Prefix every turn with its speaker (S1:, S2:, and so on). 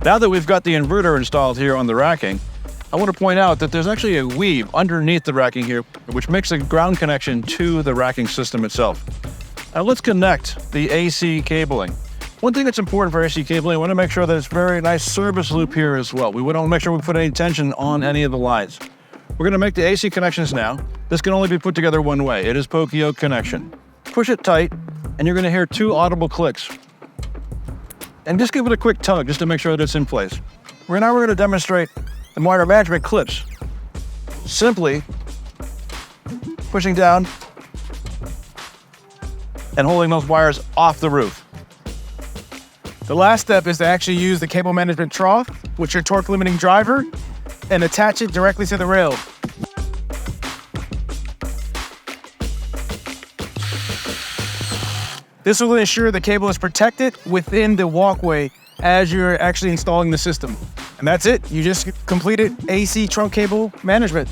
S1: Now that we've got the inverter installed here on the racking, I want to point out that there's actually a weave underneath the racking here, which makes a ground connection to the racking system itself. Now let's connect the AC cabling. One thing that's important for AC cabling, we want to make sure that it's very nice service loop here as well. We want to make sure we put any tension on any of the lines. We're going to make the AC connections now. This can only be put together one way. It is poke-yoke connection. Push it tight, and you're going to hear 2 audible clicks. And just give it a quick tug just to make sure that it's in place. Now we're going to demonstrate the wire management clips. Simply pushing down and holding those wires off the roof.
S2: The last step is to actually use the cable management trough with your torque limiting driver and attach it directly to the rail. This will ensure the cable is protected within the walkway as you're actually installing the system. And that's it. You just completed AC trunk cable management.